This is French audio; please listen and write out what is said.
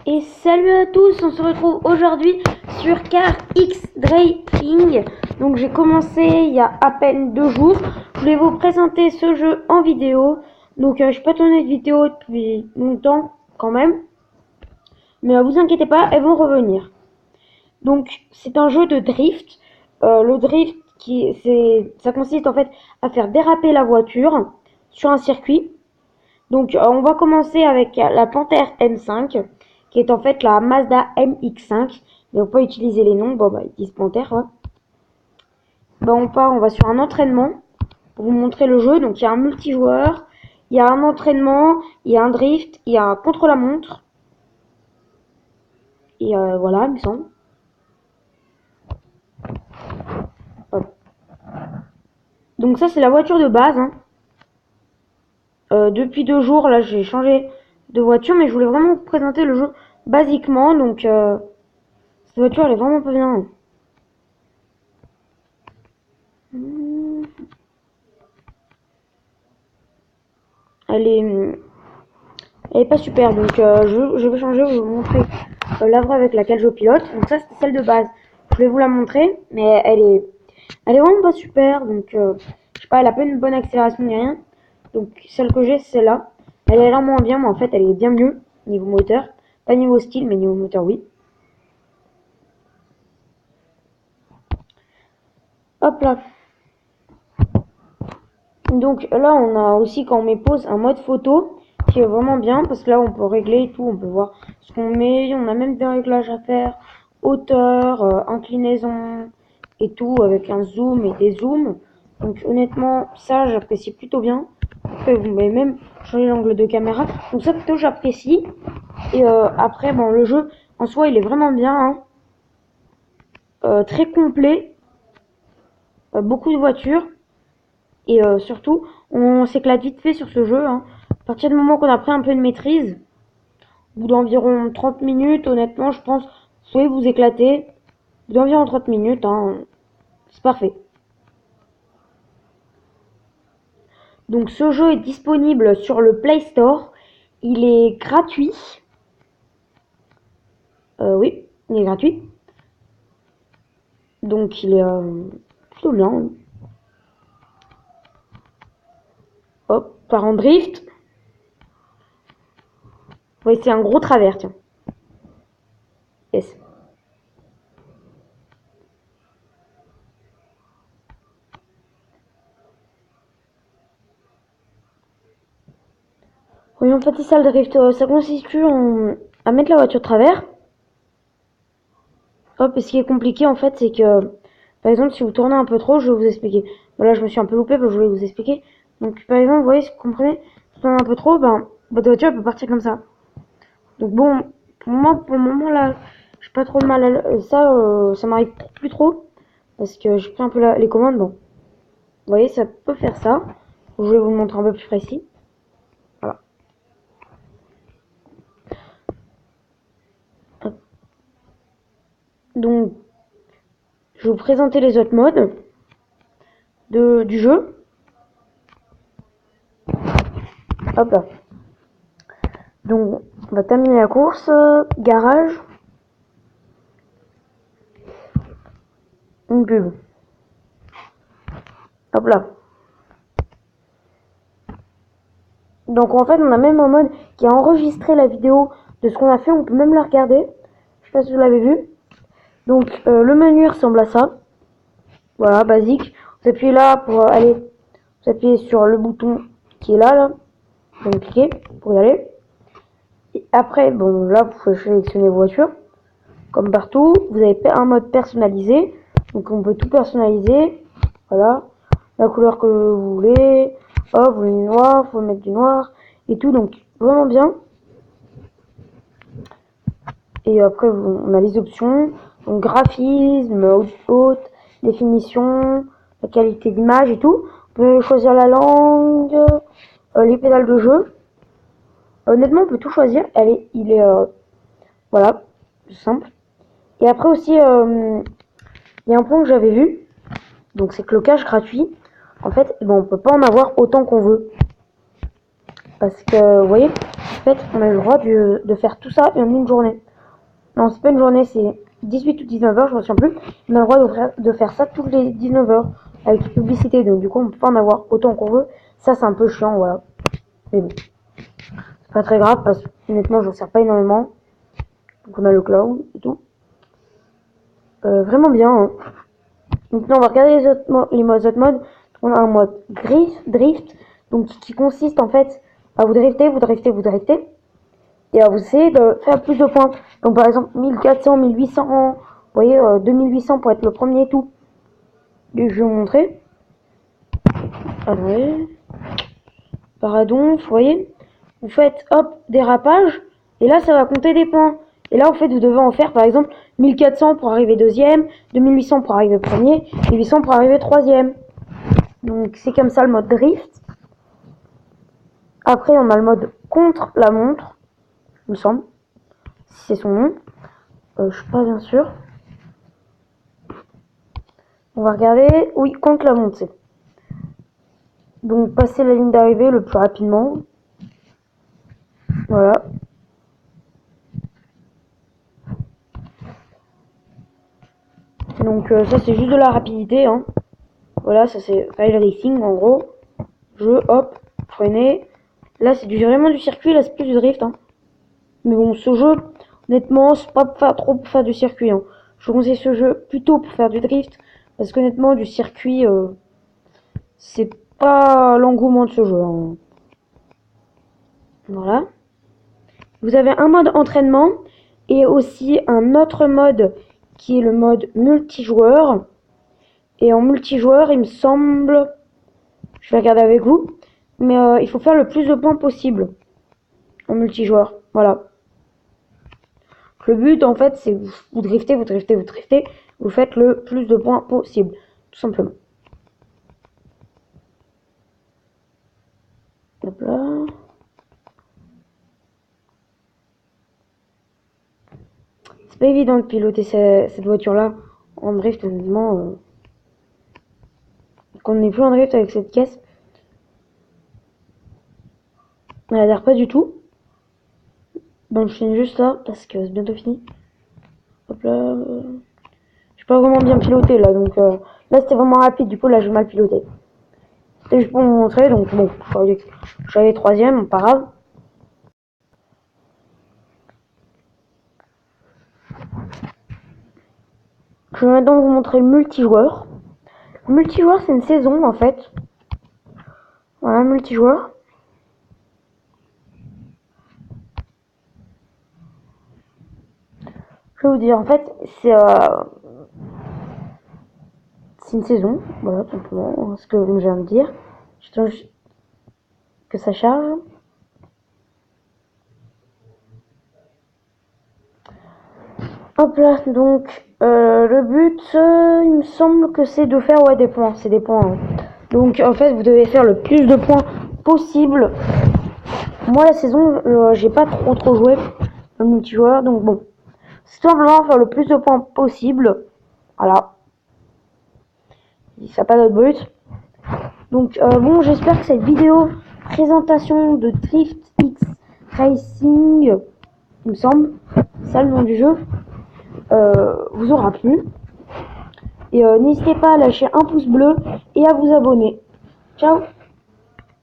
Et salut à tous, on se retrouve aujourd'hui sur Car X Driving. Donc j'ai commencé il y a à peine 2 jours. Je voulais vous présenter ce jeu en vidéo. Donc je n'ai pas tourné de vidéo depuis longtemps quand même. Mais vous inquiétez pas, elles vont revenir. Donc c'est un jeu de drift. Le drift, ça consiste en fait à faire déraper la voiture sur un circuit. Donc on va commencer avec la Panther M5, qui est en fait la Mazda MX5. Mais on peut utiliser les noms, bon bah ils disent Panther. Ouais. Bah, on va sur un entraînement pour vous montrer le jeu. Donc il y a un multijoueur, il y a un entraînement, il y a un drift, il y a un contre-la-montre. Et voilà, il me semble. Hop. Donc ça c'est la voiture de base. Hein. Depuis 2 jours, là j'ai changé de voiture, mais je voulais vraiment vous présenter le jeu basiquement. Donc cette voiture elle est vraiment pas bien. Elle est pas super, donc je vais changer, je vais vous montrer la vraie avec laquelle je pilote. Donc ça c'était celle de base. Je vais vous la montrer, mais elle est vraiment pas super. Donc je sais pas, elle a pas une bonne accélération ni rien. Donc celle que j'ai c'est celle-là. Elle est là moins bien, mais en fait elle est bien mieux niveau moteur. Pas niveau style, mais niveau moteur oui. Hop là. Donc là on a aussi quand on met pause un mode photo qui est vraiment bien parce que là on peut régler et tout, on peut voir ce qu'on met, on a même des réglages à faire, hauteur, inclinaison et tout avec un zoom et des zooms. Donc honnêtement ça j'apprécie plutôt bien. Après vous pouvez même changer l'angle de caméra, donc ça plutôt j'apprécie. Et après bon le jeu en soi il est vraiment bien, hein. Très complet, beaucoup de voitures. Et surtout, on s'éclate vite fait sur ce jeu. Hein. À partir du moment qu'on a pris un peu de maîtrise, au bout d'environ 30 minutes, honnêtement, je pense, vous pouvez vous éclater. Au bout d'environ 30 minutes, hein, c'est parfait. Donc ce jeu est disponible sur le Play Store. Il est gratuit. Oui, il est gratuit. Donc il est plutôt bien. Hop, part en drift. Oui, c'est un gros travers, tiens. Yes. Oui, en fait, c'est ça le drift. Ça consiste à mettre la voiture de travers. Hop, et ce qui est compliqué, en fait, c'est que, par exemple, si vous tournez un peu trop, je vais vous expliquer. Voilà, je me suis un peu loupé, je voulais vous expliquer. Donc, par exemple, vous voyez, si vous comprenez, si vous tournez un peu trop, ben, votre voiture peut partir comme ça. Donc, bon, pour moi, pour le moment, là, j'ai pas trop de mal à ça m'arrive plus trop. Parce que j'ai pris un peu les commandes, bon. Vous voyez, ça peut faire ça. Je vais vous le montrer un peu plus précis. Voilà. Hop. Donc, je vais vous présenter les autres modes du jeu. Hop là. Donc, on va terminer la course. Garage. Une pub. Hop là. Donc en fait on a même un mode qui a enregistré la vidéo de ce qu'on a fait, on peut même la regarder. Je sais pas si vous l'avez vu. Donc le menu ressemble à ça. Voilà, basique. Vous appuyez là pour aller, vous appuyez sur le bouton qui est là. Donc cliquez pour y aller. Et après, bon là vous pouvez sélectionner vos voitures. Comme partout, vous avez un mode personnalisé. Donc on peut tout personnaliser. Voilà. La couleur que vous voulez. Hop, vous voulez du noir, faut mettre du noir et tout, donc vraiment bien. Et après on a les options, donc graphisme, haute définition, la qualité d'image et tout. On peut choisir la langue, les pédales de jeu. Honnêtement on peut tout choisir, voilà, c'est simple. Et après aussi il y a un point que j'avais vu, donc c'est que le cache gratuit, en fait, bon, on peut pas en avoir autant qu'on veut. Parce que, vous voyez, en fait, on a le droit de faire tout ça en une journée. Non, c'est pas une journée, c'est 18 ou 19 heures, je me souviens plus. On a le droit de faire ça toutes les 19 heures avec une publicité. Donc, du coup, on peut pas en avoir autant qu'on veut. Ça, c'est un peu chiant, voilà. Mais bon, c'est pas très grave parce que, honnêtement, je ne sers pas énormément. Donc, on a le cloud et tout. Vraiment bien. Hein. Maintenant, on va regarder les autres modes. On a un mode drift, donc qui consiste en fait à vous drifter. Et à vous essayer de faire plus de points. Donc par exemple 1400, 1800, vous voyez 2800 pour être le premier et tout. Et je vais vous montrer. Allez. Pardon, vous voyez. Vous faites hop, dérapage. Et là ça va compter des points. Et là en fait vous devez en faire par exemple 1400 pour arriver deuxième, 2800 pour arriver premier, 1800 pour arriver troisième. Donc c'est comme ça le mode drift. Après on a le mode contre la montre, il me semble. Si c'est son nom. Je suis pas bien sûr. On va regarder. Oui, contre la montée. Donc passer la ligne d'arrivée le plus rapidement. Voilà. Donc ça c'est juste de la rapidité. Hein. Voilà, ça c'est rail racing en gros. Je hop, freiner. Là c'est vraiment du circuit, là c'est plus du drift. Hein. Mais bon, ce jeu, honnêtement, c'est pas trop pour faire du circuit. Hein. Je vous conseille ce jeu plutôt pour faire du drift. Parce qu'honnêtement, du circuit, c'est pas l'engouement de ce jeu. Hein. Voilà. Vous avez un mode entraînement et aussi un autre mode qui est le mode multijoueur. Et en multijoueur, il me semble, je vais regarder avec vous, mais il faut faire le plus de points possible en multijoueur. Voilà. Le but, en fait, c'est vous driftez, vous faites le plus de points possible, tout simplement. Hop là. C'est pas évident de piloter cette voiture-là en drift, honnêtement. Qu'on n'est plus en drift avec cette caisse. Elle adhère pas du tout. Bon, je finis juste là parce que c'est bientôt fini. Hop là. Je suis pas vraiment bien piloté là, donc là c'était vraiment rapide. Du coup là je vais mal piloter. C'était juste pour vous montrer, donc bon, je suis allé troisième, pas grave. Je vais maintenant vous montrer le multijoueur. Le multijoueur c'est une saison en fait. Voilà, multijoueur. Je vais vous dire, en fait, c'est une saison, voilà, tout simplement, ce que je viens de dire. J'attends juste que ça charge. Hop là, donc, le but, il me semble que c'est de faire, ouais, des points, c'est des points. Hein. Donc, en fait, vous devez faire le plus de points possible. Moi, la saison, j'ai pas trop joué le multijoueur, donc bon. C'est simplement faire le plus de points possible. Voilà. Ça n'a pas d'autre but. Donc bon, j'espère que cette vidéo présentation de Drift X Racing, il me semble, ça le nom du jeu, vous aura plu. Et n'hésitez pas à lâcher un pouce bleu et à vous abonner. Ciao!